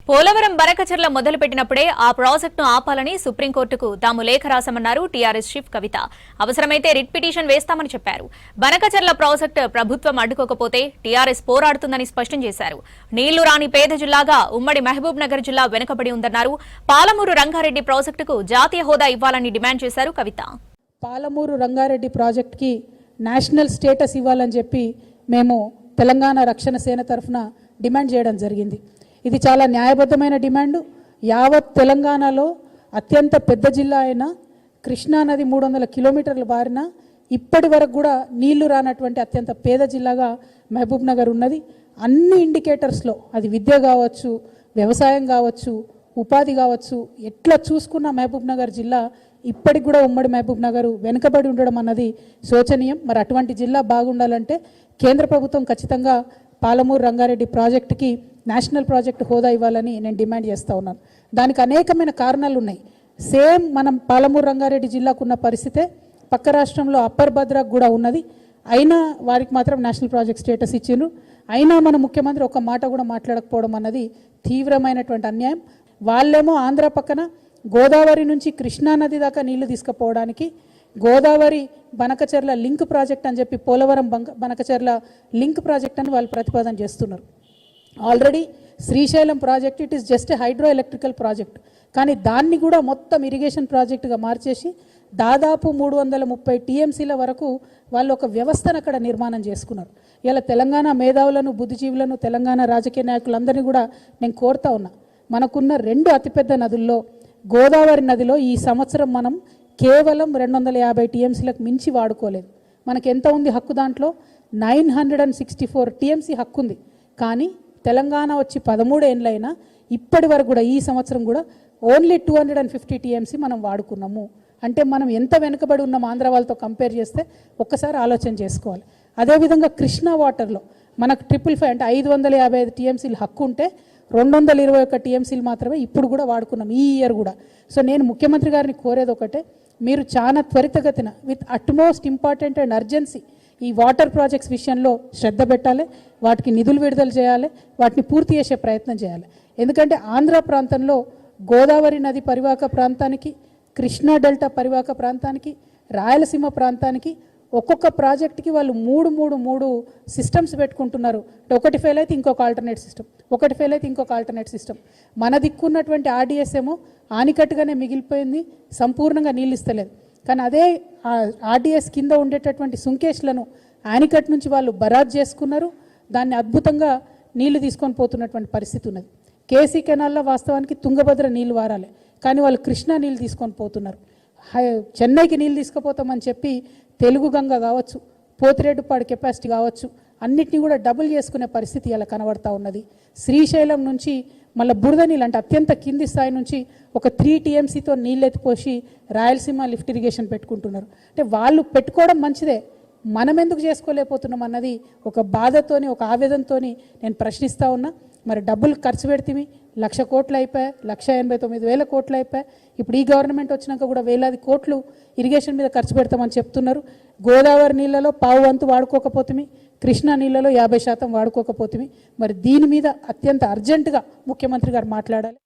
పోలవరం బనకచెర్ల మొదలుపెట్టినప్పుడే ఆ ప్రాజెక్టును ఆపాలని సుప్రీంకోర్టుకు తాము లేఖ రాశామన్నారు టీఆర్ఎస్ చీఫ్ కవిత. అవసరమైతే రిట్ పిటిషన్ వేస్తామని చెప్పారు. బనకచెర్ల ప్రాజెక్టు ప్రభుత్వం అడ్డుకోకపోతే టీఆర్ఎస్ పోరాడుతుందని స్పష్టం చేశారు. నీళ్లు రాని పేద జిల్లాగా ఉమ్మడి మహబూబ్ నగర్ జిల్లా వెనుకబడి ఉందన్నారు. పాలమూరు రంగారెడ్డి ప్రాజెక్టుకు జాతీయ హోదా ఇవ్వాలని డిమాండ్ చేశారు కవిత. పాలమూరు రంగారెడ్డి ప్రాజెక్టుకి నేషనల్ స్టేటస్ ఇవ్వాలని చెప్పి మేము తెలంగాణ రక్షణ సేన తరఫున డిమాండ్ చేయడం జరిగింది. ఇది చాలా న్యాయబద్ధమైన డిమాండు. యావత్ తెలంగాణలో అత్యంత పెద్ద జిల్లా అయిన కృష్ణానది 300 కిలోమీటర్ల బారిన ఇప్పటి వరకు కూడా నీళ్లు రానటువంటి అత్యంత పేద జిల్లాగా మహబూబ్ నగర్ ఉన్నది. అన్ని ఇండికేటర్స్లో అది విద్య కావచ్చు, వ్యవసాయం కావచ్చు, ఉపాధి కావచ్చు, ఎట్లా చూసుకున్న మహబూబ్ నగర్ జిల్లా ఇప్పటికి కూడా ఉమ్మడి మహబూబ్ నగర్ వెనుకబడి ఉండడం అన్నది శోచనీయం. మరి అటువంటి జిల్లా బాగుండాలంటే కేంద్ర ప్రభుత్వం ఖచ్చితంగా పాలమూరు రంగారెడ్డి ప్రాజెక్టుకి నేషనల్ ప్రాజెక్టు హోదా ఇవ్వాలని నేను డిమాండ్ చేస్తూ ఉన్నాను. దానికి అనేకమైన కారణాలు ఉన్నాయి. సేమ్ మనం పాలమూరు రంగారెడ్డి జిల్లాకు ఉన్న పరిస్థితే పక్క రాష్ట్రంలో అప్పర్ భద్రకు కూడా ఉన్నది. అయినా వారికి మాత్రం నేషనల్ ప్రాజెక్ట్ స్టేటస్ ఇచ్చిండ్రు. అయినా మన ముఖ్యమంత్రి ఒక మాట కూడా మాట్లాడకపోవడం అన్నది తీవ్రమైనటువంటి అన్యాయం. వాళ్ళేమో ఆంధ్ర పక్కన గోదావరి నుంచి కృష్ణానది దాకా నీళ్లు తీసుకుపోవడానికి గోదావరి బనకచెర్ల లింక్ ప్రాజెక్ట్ అని చెప్పి పోలవరం బనకచెర్ల లింక్ ప్రాజెక్ట్ అని వాళ్ళు ప్రతిపాదన చేస్తున్నారు. Already Srisailam project it is just hydro electrical project, కానీ దాన్ని కూడా మొత్తం ఇరిగేషన్ ప్రాజెక్టుగా మార్చేసి దాదాపు 330 టీఎంసీల వరకు వాళ్ళు ఒక వ్యవస్థను అక్కడ నిర్మాణం చేసుకున్నారు. ఇలా తెలంగాణ మేధావులను, బుద్ధిజీవులను, తెలంగాణ రాజకీయ నాయకులందరినీ కూడా నేను కోరుతా ఉన్నా, మనకున్న 2 అతిపెద్ద నదుల్లో గోదావరి నదిలో ఈ సంవత్సరం మనం కేవలం 250 టీఎంసీలకు మించి వాడుకోలేదు. మనకు ఎంత ఉంది హక్కు? దాంట్లో 964 టీఎంసీ హక్కు ఉంది. కానీ తెలంగాణ వచ్చి 13 ఏళ్ళైనా ఇప్పటి వరకు కూడా ఈ సంవత్సరం కూడా ఓన్లీ 250 టీఎంసీ మనం వాడుకున్నాము. అంటే మనం ఎంత వెనుకబడి ఉన్నాం ఆంధ్ర వాళ్ళతో కంపేర్ చేస్తే ఒక్కసారి ఆలోచన చేసుకోవాలి. అదేవిధంగా కృష్ణా వాటర్లో మనకు 555 అంటే 555 టీఎంసీలు హక్కు ఉంటే 221 టీఎంసీలు మాత్రమే ఇప్పుడు కూడా వాడుకున్నాం ఈ ఇయర్ కూడా. సో నేను ముఖ్యమంత్రి గారిని కోరేది ఒకటే, మీరు చాలా త్వరితగతిన with utmost important and urgency ఈ వాటర్ ప్రాజెక్ట్స్ విషయంలో శ్రద్ధ పెట్టాలి, వాటికి నిధులు విడుదల చేయాలి, వాటిని పూర్తి చేసే ప్రయత్నం చేయాలి. ఎందుకంటే ఆంధ్ర ప్రాంతంలో గోదావరి నది పరివాహక ప్రాంతానికి, కృష్ణా డెల్టా పరివాహక ప్రాంతానికి, రాయలసీమ ప్రాంతానికి ఒక్కొక్క ప్రాజెక్టుకి వాళ్ళు మూడు సిస్టమ్స్ పెట్టుకుంటున్నారు. ఒకటి ఫెయిల్ అయితే ఇంకొక ఆల్టర్నేట్ సిస్టమ్, ఒకటి ఫెయిల్ అయితే ఇంకొక ఆల్టర్నేట్ సిస్టమ్. మన దిక్కున్నటువంటి ఆర్డీఎస్ ఏమో ఆనికట్టుగానే మిగిలిపోయింది, సంపూర్ణంగా నీళ్ళు ఇస్తలేదు. కానీ అదే ఆర్డీఎస్ కింద ఉండేటటువంటి సుంకేష్లను ఆనికట్ నుంచి వాళ్ళు బరాజ్ చేసుకున్నారు. దాన్ని అద్భుతంగా నీళ్లు తీసుకొని పోతున్నటువంటి పరిస్థితి ఉన్నది. కేసీ కెనాల్లో వాస్తవానికి తుంగభద్ర నీళ్లు వారాలి, కానీ వాళ్ళు కృష్ణా నీళ్ళు తీసుకొని పోతున్నారు. చెన్నైకి నీళ్ళు తీసుకుపోతామని చెప్పి తెలుగు గంగ కావచ్చు, పోతిరెడ్డిపాడు కెపాసిటీ కావచ్చు, అన్నిటినీ కూడా డబుల్ చేసుకునే పరిస్థితి ఇలా కనబడతా ఉన్నది. శ్రీశైలం నుంచి మళ్ళీ బురద నీళ్ళు అంటే అత్యంత కింది స్థాయి నుంచి ఒక 3 టీఎంసీతో నీళ్ళు ఎత్తిపోసి రాయలసీమ లిఫ్ట్ ఇరిగేషన్ పెట్టుకుంటున్నారు. అంటే వాళ్ళు పెట్టుకోవడం మంచిదే, మనం ఎందుకు చేసుకోలేకపోతున్నాం అన్నది ఒక బాధతోని, ఒక ఆవేదనతోని నేను ప్రశ్నిస్తూ ఉన్నా. మరి డబ్బులు ఖర్చు పెడితే 1,00,000 కోట్లు అయిపోయాయి, 1,89,000 కోట్లు అయిపోయాయి. ఇప్పుడు ఈ గవర్నమెంట్ వచ్చినాక కూడా వేలాది కోట్లు ఇరిగేషన్ మీద ఖర్చు పెడతామని చెప్తున్నారు. గోదావరి నీళ్ళలో 1/4 వాడుకోకపోతే, కృష్ణా నీళ్ళలో 50% వాడుకోకపోతే, మరి దీని మీద అత్యంత అర్జెంటుగా ముఖ్యమంత్రి గారు మాట్లాడాలి.